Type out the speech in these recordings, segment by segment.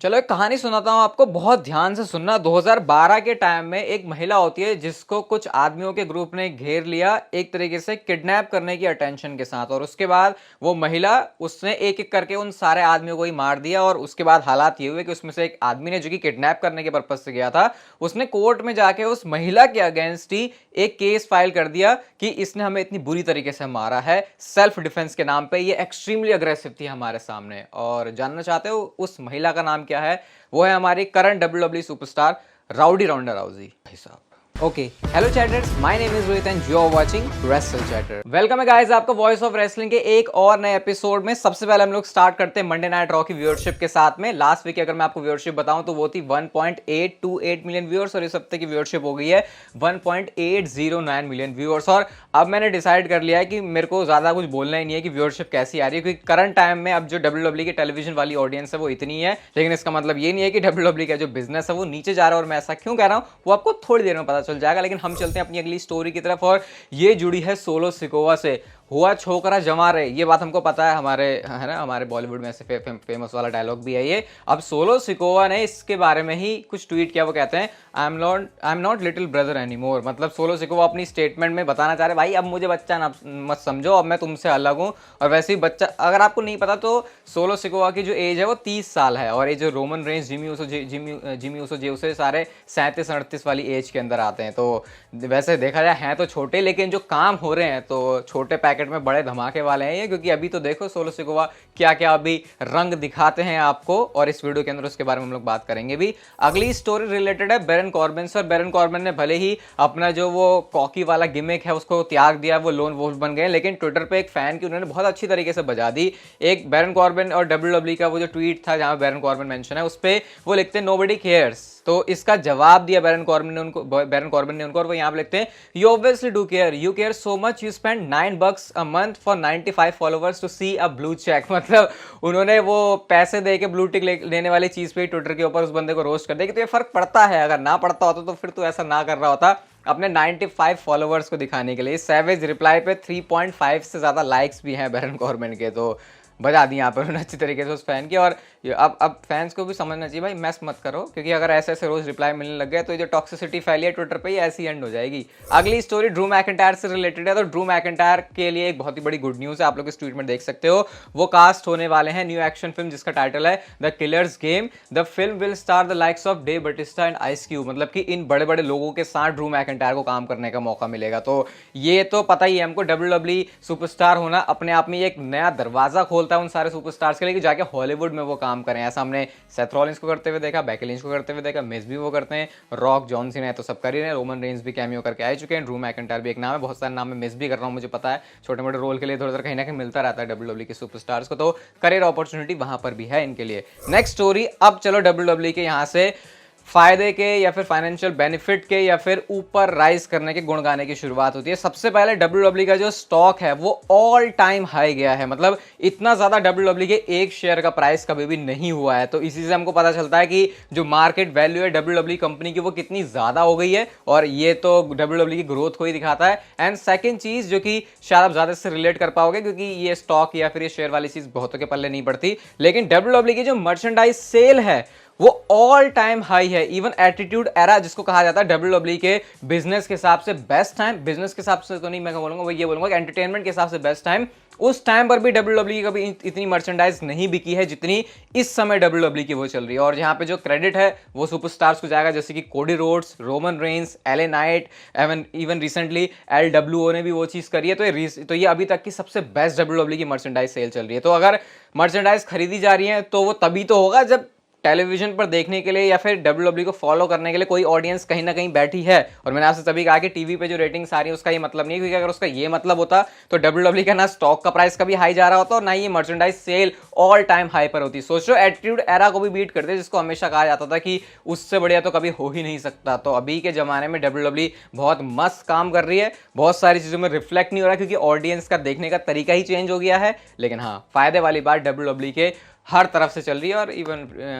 चलो एक कहानी सुनाता हूँ आपको, बहुत ध्यान से सुनना। 2012 के टाइम में एक महिला होती है जिसको कुछ आदमियों के ग्रुप ने घेर लिया, एक तरीके से किडनैप करने की अटेंशन के साथ। और उसके बाद वो महिला, उसने एक एक करके उन सारे आदमियों को ही मार दिया। और उसके बाद हालात ये हुए कि उसमें से एक आदमी ने, जो कि किडनैप करने के पर्पज से गया था, उसने कोर्ट में जाके उस महिला के अगेंस्ट ही एक केस फाइल कर दिया कि इसने हमें इतनी बुरी तरीके से मारा है, सेल्फ डिफेंस के नाम पे। ये एक्सट्रीमली अग्रेसिव थी हमारे सामने। और जानना चाहते हो उस महिला का नाम क्या है? वो है हमारी current WWE superstar rowdy Ronda Rousey भाई साहब। Okay, hello chatters, my name is Rohit and you are watching wrestle chatter. Welcome है गाइस आपका वॉइस ऑफ रेसलिंग के एक और नए एपिसोड में। सबसे पहले हम लोग स्टार्ट करते हैं मंडे नाइट रॉ की व्यूअरशिप के साथ में। लास्ट वीक अगर मैं आपको व्यूअरशिप बताऊं तो वो थी 1.828 मिलियन व्यूअर्स, और इस हफ्ते की व्यूअरशिप हो गई है 1.809 मिलियन व्यूअर्स। और अब मैंने डिसाइड कर लिया है कि मेरे को ज्यादा कुछ बोलना ही नहीं है कि व्यूअरशिप कैसी आ रही है, क्योंकि करंट टाइम में अब जो डब्ल्यूडब्ल्यूई की टेलीविजन वाली ऑडियंस है वो इतनी है। लेकिन इसका मतलब ये नहीं है कि डब्ल्यूडब्ल्यूई का जो बिजनेस है वो नीचे जा रहा है। और मैं ऐसा क्यों कह रहा हूं वो आपको थोड़ी देर में पता चल जाएगा। लेकिन हम चलते हैं अपनी अगली स्टोरी की तरफ, और ये जुड़ी है सोलो सिकोवा से। हुआ छोकरा जमा रहे, ये बात हमको पता है, हमारे है ना, हमारे बॉलीवुड में ऐसे फेमस वाला डायलॉग भी है ये। अब सोलो सिकोवा ने इसके बारे में ही कुछ ट्वीट किया। वो कहते हैं I am not little brother anymore. मतलब सोलो सिकोवा अपनी स्टेटमेंट में बताना चाह रहे, भाई अब मुझे बच्चा ना मत समझो, अब मैं तुमसे अलग हूँ। और वैसे ही बच्चा, अगर आपको नहीं पता तो सोलो सिकोवा की जो एज है वो 30 साल है। और ये जो रोमन रेंज, जिमी ऊसो जे उसे सारे 37-38 वाली एज के अंदर आते हैं। तो वैसे देखा जाए हैं तो छोटे, लेकिन जो काम हो रहे हैं तो छोटे पैकेट में बड़े धमाके वाले हैं ये। क्योंकि अभी तो देखो सोलो सिकोवा क्या क्या अभी रंग दिखाते हैं आपको, और इस वीडियो के अंदर उसके बारे में हम लोग बात करेंगे भी। अगली स्टोरी रिलेटेड है बैरन कॉर्बिन से। और बैरन कॉर्बिन ने भले ही अपना जो वो कॉकी वाला गिमिक है उसको त्याग दिया, वो लोन वोल्फ बन गए, लेकिन ट्विटर पे एक फैन की उन्होंने बहुत अच्छी तरीके से बजा दी। एक बैरन कॉर्बिन और डब्ल्यूडब्ल्यूई का वो जो ट्वीट था जहां बैरन कॉर्बिन मेंशन है, उस पे वो लिखते हैं नोबडी केयर्स। तो इसका जवाब दिया बैरन कॉर्बिन ने उनको, और वो यहां पे लिखते हैं you obviously do care, you care so much you spend $9 a month for 95 followers to see a blue check. मतलब उन्होंने वो पैसे दे के ब्लू टिक लेने वाली चीज पे ट्विटर के ऊपर उस बंदे को रोस्ट कर दिया कि तो ये फर्क पड़ता है, अगर ना पड़ता होता तो फिर तो ऐसा ना कर रहा होता अपने 95 फॉलोवर्स को दिखाने के लिए। सैवेज रिप्लाई पे 3.5 से ज्यादा लाइक्स भी हैं बैरन कॉर्बिन के। तो बजा दी यहाँ पर उन्होंने अच्छी तरीके से उस फैन की। और अब फैंस को भी समझना चाहिए भाई, मैस मत करो, क्योंकि अगर ऐसे ऐसे रोज रिप्लाई मिलने लग गए तो ये जो टॉक्सिसिटी फैली है ट्विटर पे, ये ऐसी एंड हो जाएगी। अगली स्टोरी ड्रू मैकिंटायर से रिलेटेड है। तो ड्रू मैकिंटायर के लिए एक बहुत ही बड़ी गुड न्यूज है, आप लोग इस ट्वीट में देख सकते हो। वो कास्ट होने वाले हैं न्यू एक्शन फिल्म जिसका टाइटल है the killer's game. The film will star the likes of Dave Bautista and Ice Cube. मतलब कि इन बड़े बड़े लोगों के साथ ड्रू मैकिंटायर को काम करने का मौका मिलेगा। तो ये तो पता ही है हमको, डब्ल्यूडब्ल्यूई सुपरस्टार होना अपने आप में एक नया दरवाजा खोलता है उन सारे सुपरस्टार्स के लिए कि जाके हॉलीवुड में वो काम करें। ऐसा हमने सेथ रॉलिंस को करते हुए देखा, बेकी लिंच को करते हुए देखा, मिज भी वो करते हैं, रॉक, जॉन सीना है तो सब कर ही रहे हैं, रोमन रेंज भी कैमियो करके आ चुके हैं, ड्रू मैकिंटायर भी एक नाम है, बहुत सारे नाम में मिस भी कर रहा हूं मुझे पता है। छोटे मोटे रोल के लिए इधर उधर कहीं ना कहीं मिलता रहता है डब्ल्यूडब्ल्यूई के सुपरस्टार्स को, तो करियर अपॉर्चुनिटी वहां पर भी है इनके लिए। नेक्स्ट स्टोरी, अब चलो डब्ल्यूडब्ल्यूई के यहां से फायदे के या फिर फाइनेंशियल बेनिफिट के या फिर ऊपर राइज करने के गुण गाने की शुरुआत होती है। सबसे पहले डब्ल्यूडब्ल्यूई का जो स्टॉक है वो ऑल टाइम हाई गया है। मतलब इतना ज्यादा डब्ल्यूडब्ल्यूई के एक शेयर का प्राइस कभी भी नहीं हुआ है। तो इसी से हमको पता चलता है कि जो मार्केट वैल्यू है डब्ल्यूडब्ल्यूई कंपनी की वो कितनी ज्यादा हो गई है, और ये तो डब्ल्यूडब्ल्यूई की ग्रोथ को ही दिखाता है। एंड सेकंड चीज जो कि शायद आप ज्यादा से रिलेट कर पाओगे, क्योंकि ये स्टॉक या फिर ये शेयर वाली चीज बहुतों के पल्ले नहीं पड़ती, लेकिन डब्ल्यूडब्ल्यूई की जो मर्चेंडाइज सेल है वो ऑल टाइम हाई है। इवन एटीट्यूड एरा जिसको कहा जाता है डब्ल्यूडब्ल्यूई के बिजनेस के हिसाब से बेस्ट टाइम, बिजनेस के हिसाब से तो नहीं मैं बोलूंगा, वो ये बोलूंगा एंटरटेनमेंट के हिसाब से बेस्ट टाइम, उस टाइम पर भी डब्ल्यूडब्ल्यूई कभी इतनी मर्चेंडाइज नहीं बिकी है जितनी इस समय डब्ल्यूडब्ल्यूई की वो चल रही है। और यहाँ पे जो क्रेडिट है वो सुपरस्टार्स को जाएगा, जैसे कि Cody Rhodes, Roman Reigns, LA Knight, even recently LWO ने भी वो चीज करी है। तो ये अभी तक की सबसे बेस्ट डब्ल्यूडब्ल्यूई की मर्चेंडाइज सेल चल रही है। तो अगर मर्चेंडाइज खरीदी जा रही है तो वो तभी तो होगा जब टेलीविजन पर देखने के लिए या फिर डब्ल्यूडब्ल्यूई को फॉलो करने के लिए कोई ऑडियंस कहीं ना कहीं बैठी है। और मैंने आपसे तभी कहा कि टीवी पे जो रेटिंग्स आ रही है उसका ये मतलब नहीं है, क्योंकि अगर उसका ये मतलब होता तो डब्ल्यूडब्ल्यूई का ना स्टॉक का प्राइस कभी हाई जा रहा होता और ना ही merchandise sale all time high पर होती। सोचो एटीट्यूड एरा को भी बीट करते, जिसको हमेशा कहा जाता था कि उससे बढ़िया तो कभी हो ही नहीं सकता। तो अभी के जमाने में डब्ल्यूडब्ल्यूई बहुत मस्त काम कर रही है, बहुत सारी चीजों में रिफ्लेक्ट नहीं हो रहा क्योंकि ऑडियंस का देखने का तरीका ही चेंज हो गया है। लेकिन हाँ, फायदे वाली बात डब्ल्यूडब्ल्यूई के हर तरफ से चल रही है। और इवन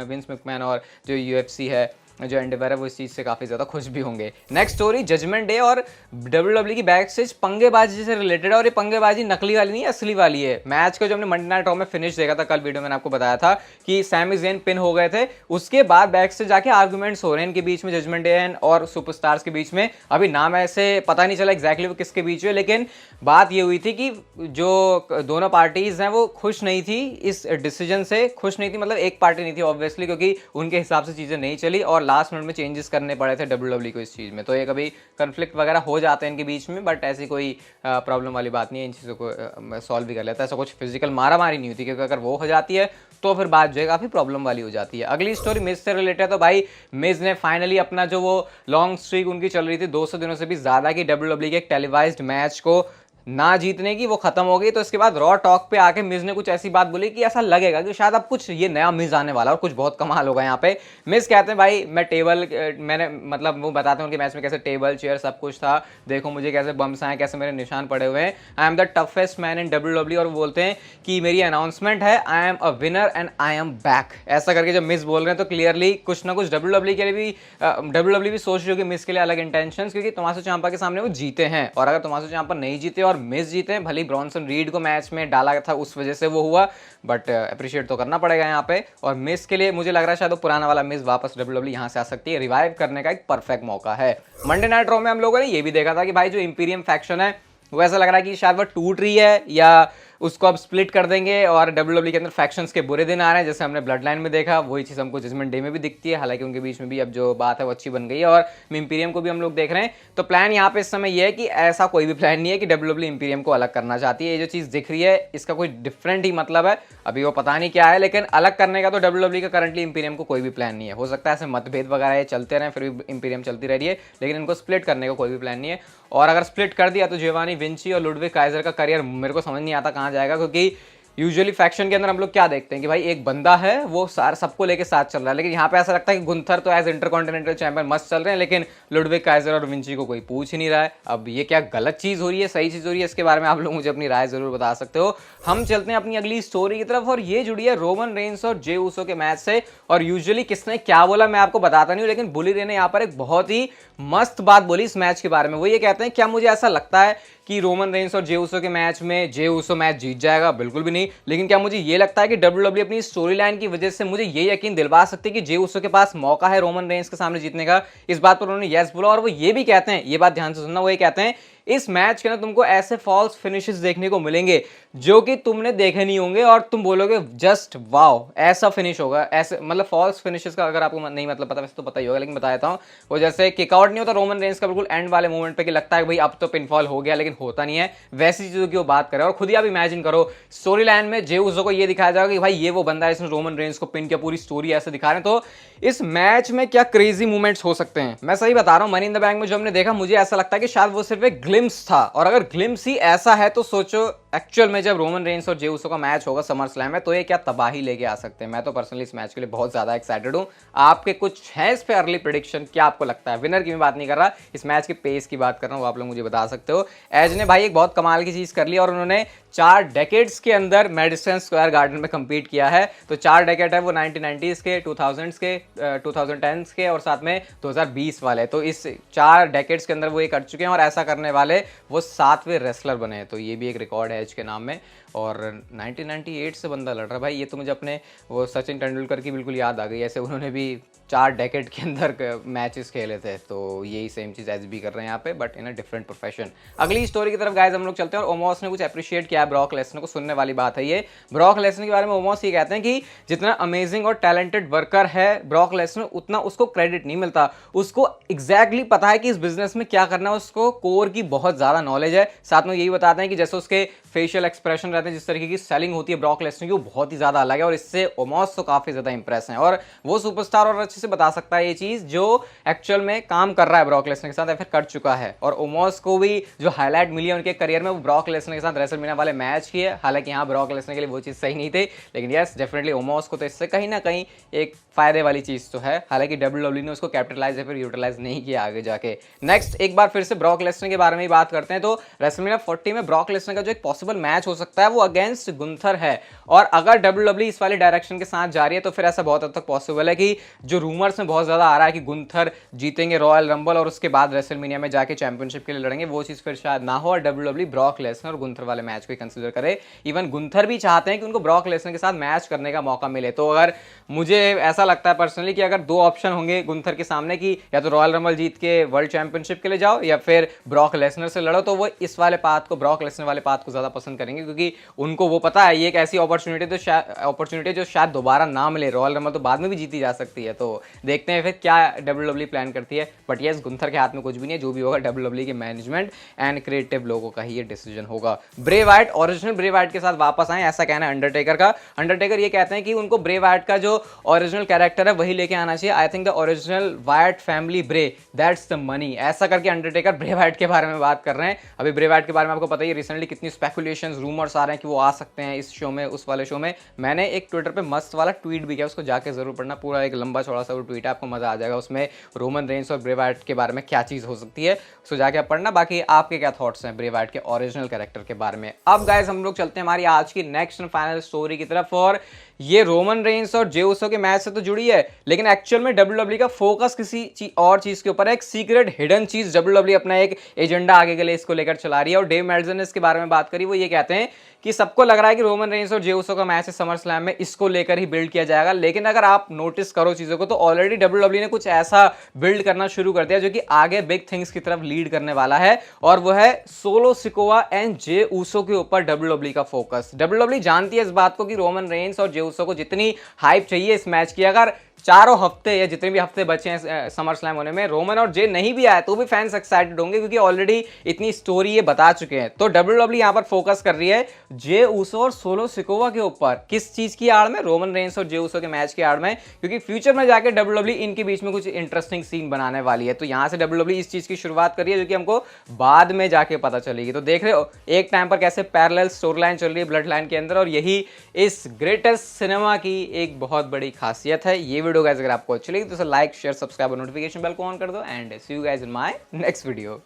विंस मैकमैन और जो यूएफसी है जो एंडेवर है वो इस चीज़ से काफ़ी ज़्यादा खुश भी होंगे। नेक्स्ट स्टोरी जजमेंट डे और डब्ल्यूडब्ल्यू की बैक स्टेज पंगेबाजी से रिलेटेड है, और ये पंगेबाजी नकली वाली नहीं है, असली वाली है। मैच का जो हमने मंडे नाइट रॉ में फिनिश देखा था, कल वीडियो मैंने आपको बताया था कि सैमी ज़ेन पिन हो गए थे, उसके बाद बैक स्टेज जाके आर्गूमेंट्स हो रहे हैं इनके बीच में, जजमेंट डे और सुपरस्टार्स के बीच में। अभी नाम ऐसे पता नहीं चला एग्जैक्टली वो किसके बीच में, लेकिन बात ये हुई थी कि जो दोनों पार्टीज हैं वो खुश नहीं थी इस डिसीजन से, खुश नहीं थी मतलब एक पार्टी नहीं थी ऑब्वियसली, क्योंकि उनके हिसाब से चीज़ें नहीं चली और लास्ट मिनट में चेंजेस करने पड़े थे डब्ल्यूडब्ल्यू को इस चीज़ में। तो ये कभी कन्फ्लिक्ट वगैरह हो जाते हैं इनके बीच में, बट ऐसी कोई प्रॉब्लम वाली बात नहीं है, इन चीज़ों को सॉल्व भी कर लेता है। ऐसा कुछ फिजिकल मारा मारी नहीं होती, क्योंकि अगर वो हो जाती है तो फिर बात जो है काफ़ी प्रॉब्लम वाली हो जाती है। अगली स्टोरी मिज से रिलेटेड है। तो भाई मिज ने फाइनली अपना जो वो लॉन्ग स्ट्रीक उनकी चल रही थी 200 दिनों से भी ज़्यादा की डब्ल्यूडब्ल्यू के एक टेलीवाइज्ड मैच को ना जीतने की, वो खत्म हो गई। तो इसके बाद रॉ टॉक पे आके मिज ने कुछ ऐसी बात बोली कि ऐसा लगेगा कि शायद अब कुछ ये नया मिज आने वाला और कुछ बहुत कमाल होगा यहाँ पे। मिज कहते हैं भाई मैं टेबल, मैंने मतलब वो बताते हैं उनके मैच में कैसे टेबल चेयर सब कुछ था, देखो मुझे कैसे बम्स आए, कैसे मेरे निशान पड़े हुए हैं, I am the toughest man in WWE. और बोलते हैं कि मेरी अनाउंसमेंट है, I am a winner and I am back. ऐसा करके जब मिज बोल रहे हैं तो क्लियरली कुछ ना कुछ डब्ल्यूडब्ल्यू के लिए भी डब्ल्यूडब्ल्यू भी सोच रही होगी मिज के लिए अलग इंटेंशन, क्योंकि टोमासो ciampa के सामने वो जीते हैं। और अगर टोमासो ciampa नहीं जीते और मिज जीते, भले ब्रॉन्सन रीड को मैच में डाला था उस वजह से वो हुआ, बट अप्रिशिएट तो करना पड़ेगा यहाँ पे। और मिस के लिए मुझे लग रहा है शायद वो पुराना वाला मिस वापस डब्ल्यूडब्ल्यू यहाँ से आ सकती है, रिवाइव करने का एक परफेक्ट मौका है। मंडे नाइट रॉ में हम लोगों ने ये भी देखा था कि भाई जो इंपीरियम फैक्शन है वो ऐसा लग रहा है कि शायद वो टूट रही है या उसको अब स्प्लिट कर देंगे और डब्ल्यूडब्ल्यू के अंदर फैक्शंस के बुरे दिन आ रहे हैं, जैसे हमने ब्लड लाइन में देखा। वही चीज़ हमको जजमेंट डे में भी दिखती है, हालांकि उनके बीच में भी अब जो बात है वो अच्छी बन गई है और इंपीरियम को भी हम लोग देख रहे हैं। तो प्लान यहाँ पे इस समय ये है कि ऐसा कोई भी प्लान नहीं है कि डब्ल्यूडब्ल्यू इंपीरियम को अलग करना चाहती है। ये जो चीज़ दिख रही है इसका कोई डिफरेंट ही मतलब है, अभी वो पता नहीं क्या है, लेकिन अलग करने का तो डब्ल्यूडब्ल्यू का करंटली इंपीरियम को कोई भी प्लान नहीं है। हो सकता है ऐसे मतभेद वगैरह चलते रहे फिर भी इंपीरियम चलती रही है, लेकिन इनको स्प्लिट करने का कोई भी प्लान नहीं है। और अगर स्प्लिट कर दिया तो जियोवानी विंची और लुडविग काइजर का करियर मेरे को समझ नहीं आता कहाँ जाएगा, क्योंकि यूजुअली फैक्शन के अंदर हम लोग क्या देखते हैं कि भाई एक बंदा है वो सबको लेके साथ चल रहा है, लेकिन यहाँ पे ऐसा लगता है कि गुंथर तो एज इंटरकॉन्टिनेंटल चैंपियन मस्त चल रहे हैं, लेकिन लुडविग काइजर और विंची को कोई पूछ ही नहीं रहा है। अब ये क्या गलत चीज़ हो रही है, सही चीज़ हो रही है, इसके बारे में आप लोग मुझे अपनी राय जरूर बता सकते हो। हम चलते हैं अपनी अगली स्टोरी की तरफ, और ये जुड़ी है रोमन रेंस और जे ऊसो के मैच से। और यूजुअली किसने क्या बोला मैं आपको बताता नहीं हूँ, लेकिन बुली रे ने यहाँ पर एक बहुत ही मस्त बात बोली इस मैच के बारे में। वो ये कहते हैं क्या मुझे ऐसा लगता है कि रोमन रेंस और जे ऊसो के मैच में जे ऊसो मैच जीत जाएगा? बिल्कुल भी नहीं। लेकिन क्या मुझे ये लगता है कि डब्ल्यूडब्ल्यू अपनी स्टोरी लाइन की वजह से मुझे ये यकीन दिलवा सकती है कि जे ऊसो के पास मौका है रोमन रेंस के सामने जीतने का? इस बात पर उन्होंने यस बोला। और वो ये भी कहते हैं, ये बात ध्यान से सुनना, वो ये कहते हैं इस मैच के अंदर तुमको ऐसे फॉल्स फिनिशेस देखने को मिलेंगे जो कि तुमने देखे नहीं होंगे और तुम बोलोगे जस्ट वाओ ऐसा फिनिश होगा। ऐसे मतलब फॉल्स फिनिशेस का अगर आपको नहीं मतलब पता, वैसे तो पता ही होगा, लेकिन बता देता हूं। वो जैसे किकआउट नहीं होता रोमन रेंस का बिल्कुल एंड वाले मोमेंट पे कि लगता है भाई अब तो पिनफॉल हो गया, लेकिन होता नहीं है, वैसी चीजों की वो बात करे। और खुद ही आप इमेजिन करो स्टोरी लाइन में जे ऊसो को ये दिखाया जाएगा कि भाई ये वो बंदा है इसने रोमन रेंस को पिन किया, पूरी स्टोरी ऐसे दिखा रहे हैं। तो इस मैच में क्या क्रेजी मूवमेंट्स हो सकते हैं, मैं सही बता रहा हूं। मनी इन द बैंक में जो हमने देखा मुझे ऐसा लगता है कि शायद वो सिर्फ एक ग्लिम्स था, और अगर ग्लिम्स ही ऐसा है तो सोचो एक्चुअल में जब रोमन रेंस और जे ऊसो का मैच होगा समर स्लैम में तो ये क्या तबाही लेके आ सकते हैं। मैं तो पर्सनली इस मैच के लिए बहुत ज्यादा एक्साइटेड हूं। आपके कुछ है इस पे अर्ली प्रेडिक्शन, क्या आपको लगता है? विनर की मैं बात नहीं कर रहा, इस मैच के पेस की बात कर रहा हूं, आप लोग मुझे बता सकते हो। एज ने भाई एक बहुत कमाल की चीज कर ली और उन्होंने 4 डेकेड्स के अंदर मेडिसन स्क्वायर गार्डन में कंपीट किया है। तो 4 डेकेड है वो 1990s के, 2000s के, 2010s के और साथ में 2020 वाले। तो इस 4 डेकेड्स के अंदर वो ये कर चुके हैं और ऐसा करने वाले वो 7वें रेसलर बने हैं। तो ये भी एक रिकॉर्ड है एज के नाम में। और 1998 से बंदा लड़ रहा है भाई, ये तो मुझे अपने वो सचिन तेंदुलकर की बिल्कुल याद आ गई। ऐसे उन्होंने भी 4 डेकेड के अंदर मैचेस खेले थे, तो यही सेम चीज़ एज भी कर रहे हैं यहाँ पे, but in a different profession. अगली स्टोरी की तरफ गाइस हम लोग चलते हैं और ओमोस ने कुछ अप्रिशिएट किया ब्रॉक लेसनर को। सुनने वाली बात है ये। ब्रॉक लेसनर के बारे में ओमोस ये कहते हैं कि जितना अमेजिंग और टैलेंटेड वर्कर है ब्रॉक लेसनर, उतना उसको क्रेडिट नहीं मिलता। उसको एग्जैक्टली पता है कि इस बिजनेस में क्या करना है, उसको कोर की बहुत ज़्यादा नॉलेज है। साथ में यही बताते हैं कि जैसे उसके फेशियल एक्सप्रेशन रहते हैं, जिस तरीके की सेलिंग होती है ब्रॉक लेसनर की, वो बहुत ही ज़्यादा अलग है और इससे ओमोस तो काफ़ी ज़्यादा इंप्रेस हैं। और वो सुपरस्टार और अच्छे से बता सकता है ये चीज़ जो एक्चुअल में काम कर रहा है ब्रॉक लेसनर के साथ या फिर कर चुका है। और ओमोस को भी जो हाईलाइट मिली है उनके करियर में वो ब्रॉक लेसनर के साथ रेसलमेनिया वाले मैच की है। हालांकि यहाँ ब्रॉक लेसनर के लिए वो चीज़ सही नहीं थी, लेकिन यस डेफिनेटली ओमोस को तो इससे कहीं ना कहीं एक फायदे वाली चीज़ तो है। हालांकि डब्ल्यूडब्ल्यू ने उसको कैपिटलाइज या फिर यूटिलाइज नहीं किया आगे जाके। नेक्स्ट एक बार फिर से ब्रॉक लेसनर के बारे में ही बात करते हैं। तो रेसलमेनिया 40 में ब्रॉक लेसनर का जो एक पॉसिबल मैच हो सकता है वो अगेंस्ट गुंथर है। और अगर डब्ल्यूडब्ल्यूई इस वाले डायरेक्शन के साथ जा रही है तो फिर ऐसा बहुत हद तक पॉसिबल है कि जो रूमर्स में बहुत ज्यादा आ रहा है कि गुंथर जीतेंगे रॉयल रंबल और उसके बाद रेसलमेनिया में जाके चैंपियनशिप के लिए लड़ेंगे, वो चीज फिर शायद ना हो और डब्ल्यूडब्ल्यूई ब्रॉक लेसनर और गुंथर वाले मैच को कंसीडर करे। इवन गुंथर भी चाहते हैं कि उनको ब्रॉक लेसनर के साथ मैच करने का मौका मिले। तो अगर मुझे ऐसा लगता है पर्सनली कि अगर दो ऑप्शन होंगे गुंथर के सामने कि या तो रॉयल रंबल जीत के वर्ल्ड चैंपियनशिप के लिए जाओ या फिर ब्रॉक लेसनर से लड़ो, तो वो इस वाले पाथ को, ब्रॉक लेसनर वाले पाथ को ज्यादा पसंद करेंगे, क्योंकि उनको वो पता है ये एक ऐसी अपॉर्चुनिटी जो शायद दोबारा ना मिले। रॉयल रंबल तो बाद में भी जीती जा सकती है। तो देखते हैं फिर क्या डब्ल्यूडब्ल्यूई प्लान करती है। बट यस, गुंथर के हाथ में कुछ भी नहीं है, जो भी होगा डब्ल्यूडब्ल्यूई के मैनेजमेंट एंड क्रिएटिव लोगों का ही ये डिसीजन होगा। Bray Wyatt original Bray Wyatt के साथ वापस आए, ऐसा कहना है अंडरटेकर का। अंडरटेकर ये कहते हैं कि उनको ब्रे वाइट का जो ओरिजिनल कैरेक्टर है वही लेके आना चाहिए। I think the original white family ब्रे, दैट्स द मनी, ऐसा करके अंडरटेकर ब्रे वाइट के बारे में बात कर रहे हैं। अभी ब्रे वाइट के बारे में आपको पता ही, रिसेंटली कितनी स्पेकुलेशंस, रूमर्स आ रहे हैं कि वो आ सकते हैं इस शो में, उस वाले शो में। मैंने एक ट्विटर पे मस्त वाला ट्वीट भी किया, उसको जाके जरूर पढ़ना, पूरा एक लंबा चौड़ा सा वो ट्वीट है, आपको मजा आ जाएगा। उसमें रोमन रेंस और ब्रे वाइट के बारे में क्या चीज हो सकती है, उसको जाके आप पढ़ना। बाकी आपके क्या थॉट्स हैं ब्रे वाइट के ओरिजिनल कैरेक्टर के बारे में। अब गाइस हम लोग चलते हैं हमारी आज की नेक्स्ट एंड फाइनल स्टोरी की तरफ। और ये रोमन रेंस और जे उसो के मैच से तो जुड़ी है, लेकिन एक्चुअल में डब्ल्यूडब्ल्यूई का फोकस किसी और चीज के ऊपर है। एक सीक्रेट हिडन चीज डब्ल्यूडब्ल्यूई अपना एक एजेंडा आगे के लिए इसको लेकर चला रही है। और डेव मेल्टजर ने इसके बारे में बात करी। वो ये कहते हैं कि सबको लग रहा है कि रोमन रेंस और जे उसो का मैच है समर स्लैम में, इसको लेकर ही बिल्ड किया जाएगा। लेकिन अगर आप नोटिस करो चीजों को तो ऑलरेडी डब्ल्यूडब्ल्यूई ने कुछ ऐसा बिल्ड करना शुरू कर दिया जो कि आगे बिग थिंग्स की तरफ लीड करने वाला है। और वो है सोलो सिकोआ एंड जे उसो के ऊपर डब्ल्यूडब्ल्यूई का फोकस। डब्ल्यूडब्ल्यूई जानती है इस बात को कि रोमन रेंस और जे उसो को जितनी हाइप चाहिए इस मैच की, अगर चारों हफ्ते या जितने भी हफ्ते बचे हैं समर स्लैम होने में रोमन और जे नहीं भी आए तो भी फैंस एक्साइटेड होंगे, क्योंकि ऑलरेडी इतनी स्टोरी ये बता चुके हैं। तो डब्ल्यूडब्ल्यूई यहां पर फोकस कर रही है जे उसो और सोलो सिकोवा के ऊपर। किस चीज की आड़ में? रोमन रेंस और जे उसो के मैच की आड़ में, क्योंकि फ्यूचर में जाकर डब्ल्यूडब्ल्यूई इनके बीच में कुछ इंटरेस्टिंग सीन बनाने वाली है। तो यहां से डब्ल्यूडब्ल्यूई इस चीज की शुरुआत कर रही है जो कि हमको बाद में जाके पता चलेगी। तो देख रहे हो एक टाइम पर कैसे पैरेलल स्टोरी लाइन चल रही है ब्लड लाइन के अंदर, और यही इस ग्रेटेस्ट सिनेमा की एक बहुत बड़ी खासियत है। ये वीडियो गाइस अगर आपको अच्छी लगी तो लाइक शेयर सब्सक्राइब और नोटिफिकेशन बेल को ऑन कर दो। And see you guys in my next video.